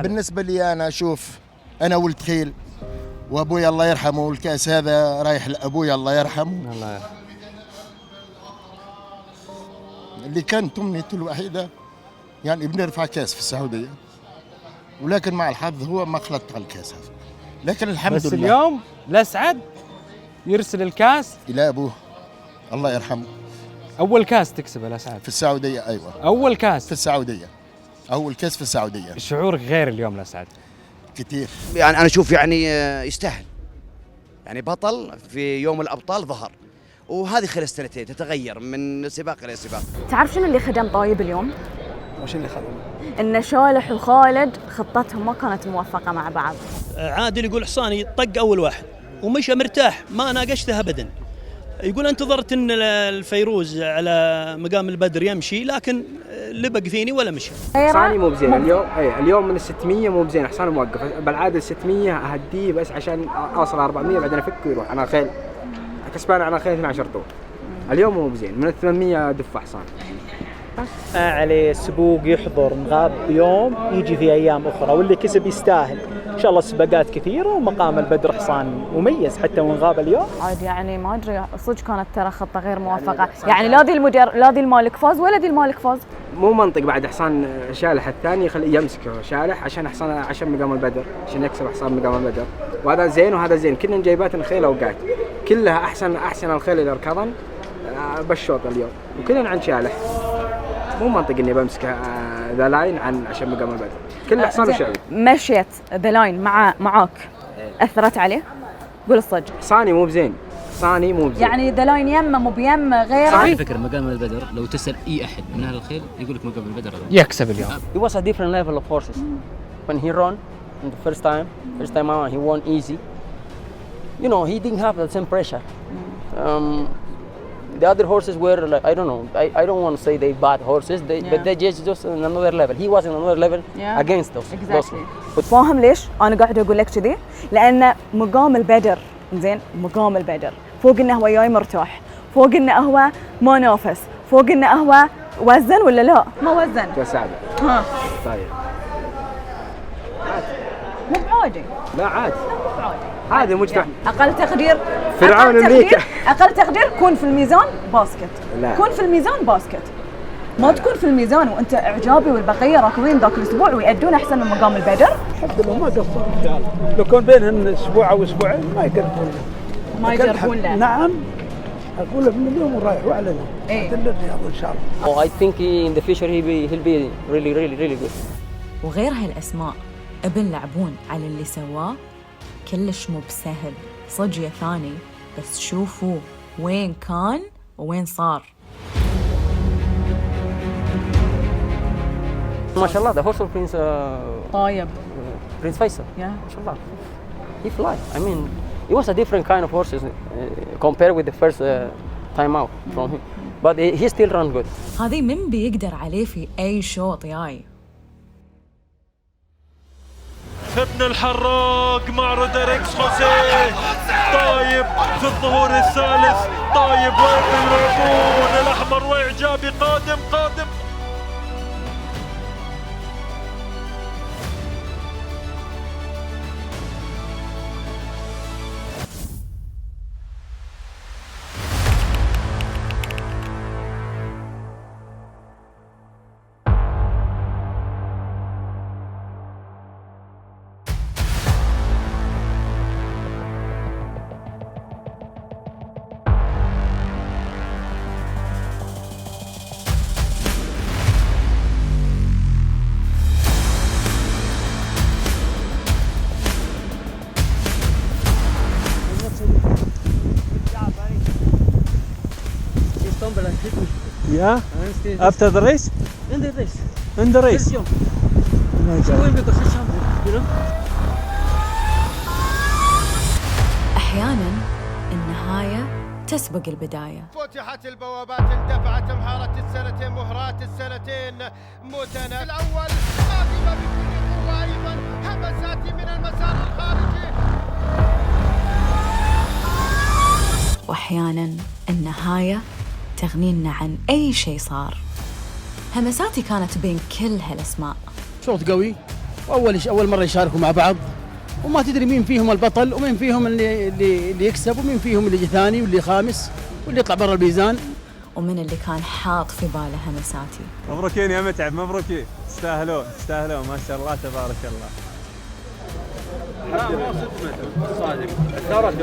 بالنسبة لي أنا أشوف، أنا ولد خيل وأبوي الله يرحمه، والكأس هذا رايح لأبوي الله يرحمه. الله يرحمه. اللي كانت أمنيته الوحيدة يعني بنرفع كاس في السعودية، ولكن مع الحظ هو ما خلطت على الكاس هذا، لكن الحمد بس لله. بس اليوم الأسعد يرسل الكاس إلى أبوه الله يرحمه. أول كاس تكسب الأسعد في السعودية. أيوة أول كاس في السعودية، أول كاس في السعودية. شعورك غير اليوم الأسعد كثير. يعني أنا أشوف يعني يستاهل، يعني بطل في يوم الأبطال ظهر، وهذه خلال السنتين تتغير من سباق إلى سباق. تعرف شنو اللي خدم طايب اليوم؟ وش اللي خدم؟ إن شالح وخالد خطتهم ما كانت موفقة مع بعض. عادل يقول حصاني طق أول واحد ومشى مرتاح، ما ناقشته أبدا. يقول انتظرت ان الفيروز على مقام البدر يمشي، لكن لبق فيني ولا مشى. حصاني مو بزين اليوم. اليوم من ال 600 مو بزين، حصان موقف. بالعاده ال 600 اهديه بس عشان اوصل 400 بعدين افك ويروح. انا خيل كسبان على خيل 12 طول. اليوم مو بزين، من ال 800 دفع حصان. عليه سبوق يحضر نغاب يوم يجي في ايام اخرى، واللي كسب يستاهل. ان شاء الله سباقات كثيره، ومقام البدر حصان مميز حتى وان غاب اليوم. عاد يعني ما ادري صدق كانت ترى خطه غير موفقه، يعني لا ذي المالك فاز ولا ذي المالك فاز. مو منطق بعد حصان شالح الثاني يخليه يمسكه شالح عشان حصان عشان مقام البدر، عشان يكسب حصان مقام البدر، وهذا زين وهذا زين. كلنا جايبات الخيل اوقات كلها احسن الخيل اللي ركضن بالشوط اليوم، وكلنا عن شالح. مو منطق اني بمسك ذا لاين عشان مقام البدر، كل حصان وشالح. مشيت ذا لاين معاك اثرت عليه؟ قول الصدق. حصاني مو بزين، حصاني مو بزين. يعني ذا لاين يمه مو بيمه غير. على فكره مقام البدر لو تسال اي احد من اهل الخيل يقول لك مقام البدر يكسب اليوم. It was a different level of horses. When he ran in the first time out, he won easy. You know, he didn't have the same pressure. The other horses were like, I don't know, I don't want to say they bad horses, but they just on another level. He was on another level against those. Exactly. فاهم ليش انا قاعده اقول لك كذي؟ لان مقام البدر زين، مقام البدر فوق انه هو جاي مرتاح، فوق انه هو ما نافس، فوق انه هو وزن ولا لا؟ ما وزن. سابع. ها. طيب. مو بعادي. لا عادي. هذا مجتمع. اقل تقدير فرعون امريكا. اقل تقدير كون في الميزان باسكت. لا. كون في الميزان باسكت. ما تكون في الميزان وانت اعجابي والبقيه راكضين ذاك الاسبوع ويأدون احسن من مقام البدر. الحمد لله ما قصروا. لو كان بينهم اسبوع او اسبوعين ما يقربون له. ما يقربون له. نعم. اقول له من اليوم ورايح واعلن. ايه. الرياض ان شاء الله. Oh, I think in the future he'll be really good. وغير هالاسماء بنلعبون على اللي سواه كلش مو بسهل صدق يا ثاني، بس شوفوا وين كان وين صار. ما شاء الله the horse of Prince طايب. Prince Faisal. Yeah. ما شاء الله. He fly. I mean, it was a different kind of horses compared with the first time out from him. But he still run good. هذه من بيقدر عليه في أي شوط جاي. ابن الحراق مع رودريكس خوسيه طايب في الظهور الثالث. طايب وين اللون الأحمر وإعجابي قادم. Yeah. After the race? In the race. In the race. أحياناً النهاية تسبق البداية. فتحت البوابات، اندفعت مهارة السنتين، مهارات السنتين متنافسة. الأول قادمة بكل قوة، أيضا همسات من المسار الخارجي. وأحياناً النهاية تغنينا عن أي شيء صار. همساتي كانت بين كل هالأسماء. شوط قوي، وأول مرة يشاركوا مع بعض، وما تدري مين فيهم البطل ومين فيهم اللي يكسب ومين فيهم اللي يجي ثاني واللي خامس واللي يطلع برا الميزان. ومن اللي كان حاط في باله همساتي. مبروكين يا متعب، مبروكين، تستاهلون ما شاء الله تبارك الله.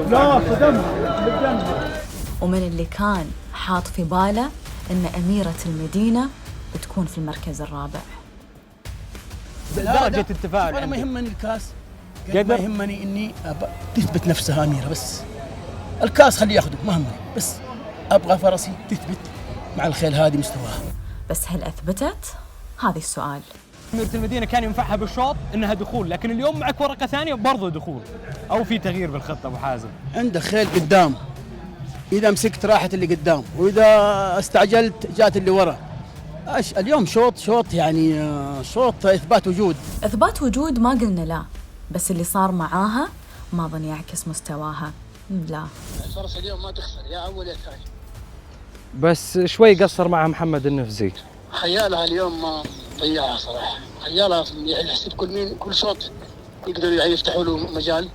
لا صدمها. ومن اللي كان حاط في باله ان أميرة المدينة بتكون في المركز الرابع. درجة التفاعل أنا ما يهمني الكاس قد ما يهمني إني تثبت نفسها أميرة. بس الكاس خليه ياخذه ما همني، بس أبغى فرسي تثبت مع الخيل هذه مستواها. بس هل أثبتت؟ هذا السؤال. أميرة المدينة كان ينفعها بالشوط إنها دخول، لكن اليوم معك ورقة ثانية برضو دخول، أو في تغيير بالخطة أبو حازم. عندك خيل قدام، إذا مسكت راحت اللي قدام، وإذا استعجلت جات اللي ورا. اليوم شوط يعني شوط اثبات وجود. اثبات وجود ما قلنا لا، بس اللي صار معاها ما ظن يعكس مستواها. لا الفرس اليوم ما تخسر يا اول يا ثاني، بس شوي قصر مع محمد النفزي. خيالها اليوم ما ضيعها صراحه، خيالها يحسب كل شوط يقدروا يفتحوا له مجال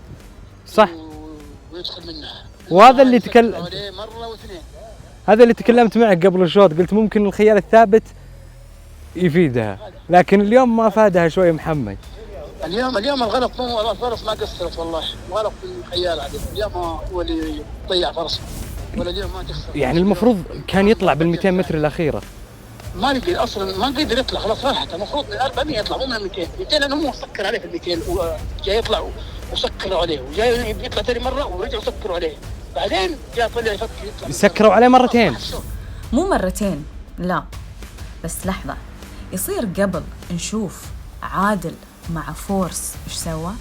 صح ويدخل منها. وهذا اللي تكلم مره واثنين، هذا اللي تكلمت معك قبل الشوط، قلت ممكن الخيال الثابت يفيدها، لكن اليوم ما فادها شوي محمد. اليوم الغلط مو الفرس ما قصرت والله، غلط الخيال عليه. اليوم هو اللي ضيع فرسه، ولا اليوم ما تخسر. يعني المفروض كان يطلع بال200 متر الاخيره. ما نقدر اصلا، ما قدر يطلع خلاص راحت. المفروض من 400 يطلع مو من 200 لانه هو سكر عليه في ال 200 وجاي يطلع وسكروا عليه، وجاي يطلع ثاني مره ورجعوا سكروا عليه، بعدين جاء طلع يفكر يطلع. سكروا عليه مرتين. مو مرتين لا، بس لحظه، يصير قبل نشوف عادل مع فورس ايش سوى؟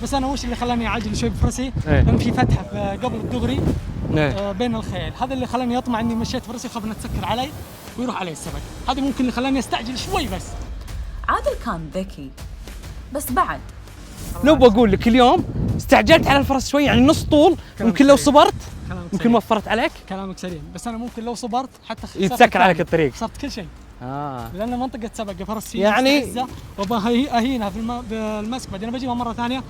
بس انا وش اللي خلاني اعجل شوي بفرسي؟ لان في فتحه قبل الدغري بين الخيل، هذا اللي خلاني يطمع اني مشيت فرسي خاف انه تسكر علي ويروح علي السبق، هذا ممكن اللي خلاني استعجل شوي. بس عادل كان ذكي، بس بعد لو بقول لك اليوم استعجلت على الفرس شوي، يعني نص طول، ممكن لو صبرت ممكن وفرت عليك. كلامك سليم، بس انا ممكن لو صبرت حتى يتسكر عليك الطريق، خسرت كل شيء. لأن منطقة سبق فرسي يعني وبهينها بالمسك، بعدين بجيبها مرة ثانية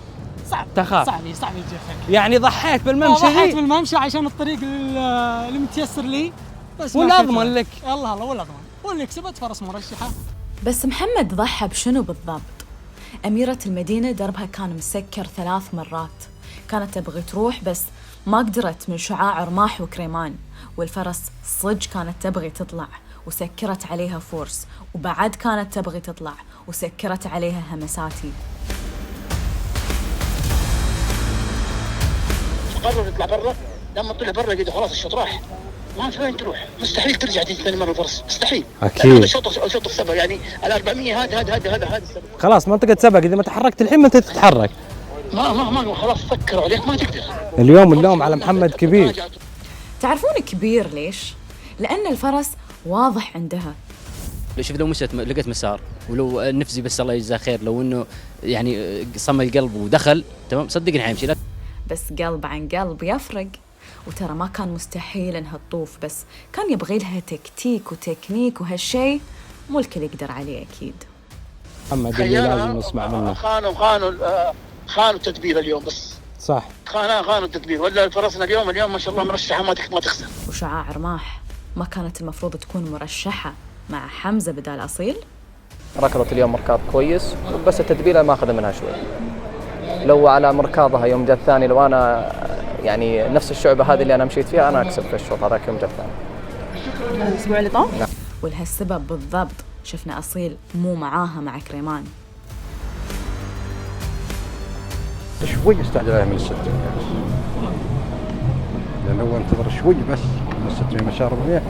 صعب. تخاف صعب يجي. يعني ضحيت بالممشى. ضحيت بالممشى عشان الطريق اللي متيسر لي، بس ولا اضمن لك. الله ولا اضمن، واللي كسبت فرس مرشحة. بس محمد ضحى بشنو بالضبط؟ أميرة المدينة دربها كان مسكر 3 مرات، كانت تبغي تروح بس ما قدرت من شعاع رماح وكريمان، والفرس صج كانت تبغي تطلع وسكرت عليها فورس، وبعد كانت تبغي تطلع وسكرت عليها همساتي. قرر يطلع برا، لما طلع برا قد خلاص الشوط راح، ما في وين تروح، مستحيل ترجع ثاني مره الفرس، مستحيل. اكيد الشوط السبق يعني على 400 هذا السبق. خلاص منطقه سبق، اذا ما تحركت الحين ما تتحرك. ما خلاص سكروا عليك ما تقدر. اليوم اللوم على محمد كبير. تعرفون كبير ليش؟ لأن الفرس واضح عندها. شوف لو مشت لقيت مسار، ولو النفزي بس الله يجزاه خير، لو انه يعني صمى القلب ودخل تمام صدقني حيمشي. بس قلب عن قلب يفرق، وترى ما كان مستحيل انها تطوف، بس كان يبغي لها تكتيك وتكنيك، وهالشيء مو الكل يقدر عليه اكيد. محمد اللي لازم نسمع منه. خانوا التدبير اليوم بس. صح. خانوا التدبير، ولا فرسنا اليوم ما شاء الله مرشحه ما تخسر. وشعاع رماح ما كانت المفروض تكون مرشحه مع حمزه بدال اصيل؟ ركضت اليوم ركاض كويس، بس التدبير ما اخذ منها شوي. لو على مركاضها يوم جاء الثاني، لو انا يعني نفس الشعبه هذه اللي انا مشيت فيها انا اكسب في الشوط هذاك يوم جاء الثاني. الاسبوع اللي طاف؟ نعم. ولهالسبب بالضبط شفنا اصيل مو معاها مع كريمان. شوي استعجل عليها من الستة، لأنه هو انتظر شوي بس من الستة مشى 400.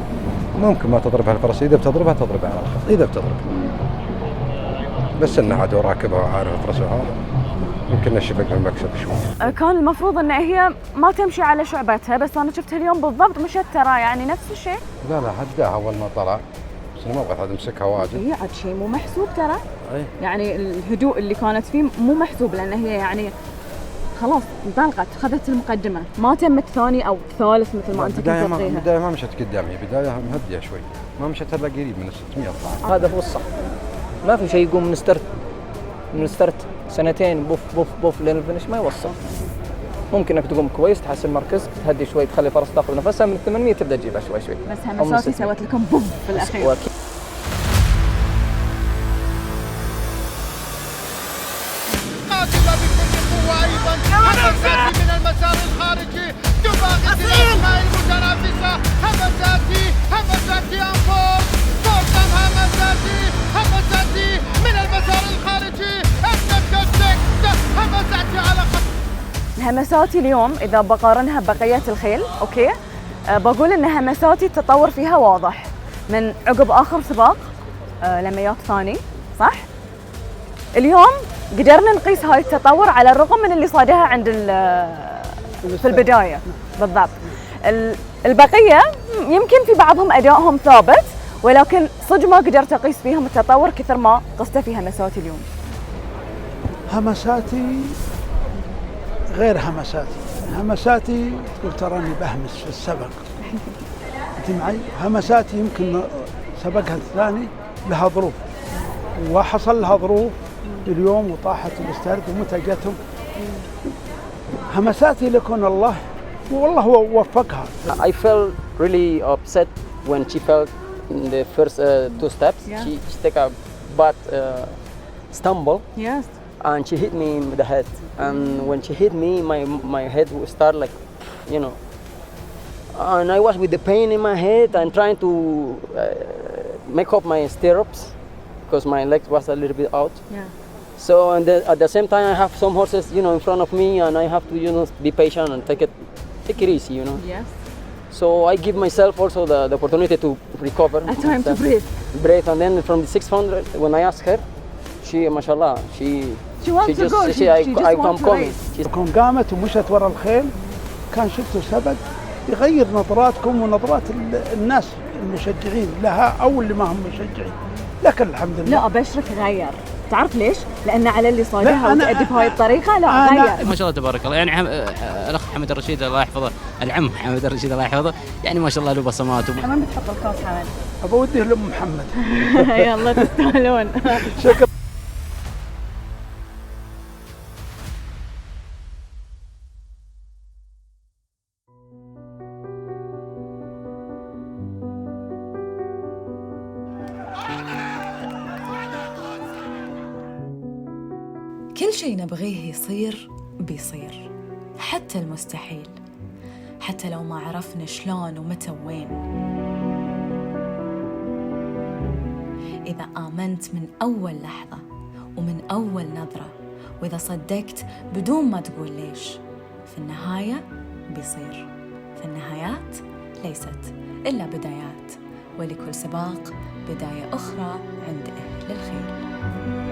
ممكن ما تضربها الفرس، إذا بتضربها تضربها على الخط، إذا بتضرب بس إنه عاد راكبها وعارف الفرس هذا يمكن نشفق المكسب شوي. كان المفروض إن هي ما تمشي على شعبتها، بس أنا شفتها اليوم بالضبط مشت ترى يعني نفس الشيء. لا هداها أول ما طلع، بس أنا ما أبغى أمسكها واجد. هي عاد شيء مو محسوب ترى. أي. يعني الهدوء اللي كانت فيه مو محسوب، لأن هي يعني خلاص انطلقت، خذت المقدمة، ما تمت ثاني أو ثالث مثل ما أنت كنت تبغيها. بداية ما مشت قدامي، بداية مهدية شوي، ما مشت إلا قريب من 600 طلعت. هذا هو الصح، ما في شيء يقوم من ستارت سنتين بوف لين الفينش ما يوصل. ممكن انك تقوم كويس، تحسن مركزك، تهدي شوي، تخلي فرص تاخذ نفسها، من 800 تبدا تجيبها شوي. بس همساتي سوت لكم بوف في الاخير. همساتي من المسار الخارجي تباغت الأسماء المتنافسة. همساتي أنفور فورسم، همساتي من المسار الخارجي. همساتي على خط. همساتي اليوم إذا بقارنها ببقية الخيل أوكي، بقول إن همساتي التطور فيها واضح من عقب آخر سباق لميات ثاني صح؟ اليوم قدرنا نقيس هاي التطور على الرغم من اللي صادها عند في البداية بالضبط. البقية يمكن في بعضهم أدائهم ثابت، ولكن صدق ما قدرت أقيس فيهم التطور كثر ما قست في همساتي اليوم. همساتي غير همساتي تقول تراني بهمس في السبق. انت معي؟ همساتي يمكن سبقها الثاني لها ظروف، وحصل لها ظروف اليوم وطاحت الاسترد ومتى جتهم. همساتي لكون الله والله هو وفقها. I felt really upset when she fell in the first 2 steps. Yeah. She took a bad stumble. Yes. And she hit me in the head. And when she hit me, my head would start like, you know. And I was with the pain in my head and trying to make up my stirrups because my leg was a little bit out. Yeah. So and at the same time, I have some horses, you know, in front of me, and I have to, you know, be patient and take it easy, you know. Yes. So I give myself also the opportunity to recover. A time to breathe. Breathe, and then from the 600, when I asked her, she, mashallah, she wants to go. She just wants to race. كون قامت ومشت ورا الخيل كان شفتوا سبق يغير نظراتكم ونظرات الناس المشجعين لها او اللي ما هم مشجعين، لكن الحمد لله. لا ابشرك غير، تعرف ليش؟ لان على اللي صادها وتأدي بهاي الطريقه لا غير. ما شاء الله تبارك الله، يعني الاخ حمد الرشيد الله يحفظه، العم حمد الرشيد الله يحفظه، يعني ما شاء الله له بصمات. كمان بتحط الكاس حمد؟ أبوديه لأم محمد. يلا تستاهلون. شكرا. كل شيء نبغيه يصير بيصير، حتى المستحيل، حتى لو ما عرفنا شلون ومتى وين. إذا آمنت من أول لحظة ومن أول نظرة، وإذا صدقت بدون ما تقول ليش، في النهاية بيصير. فالنهايات ليست إلا بدايات، ولكل سباق بداية أخرى عند أهل الخير.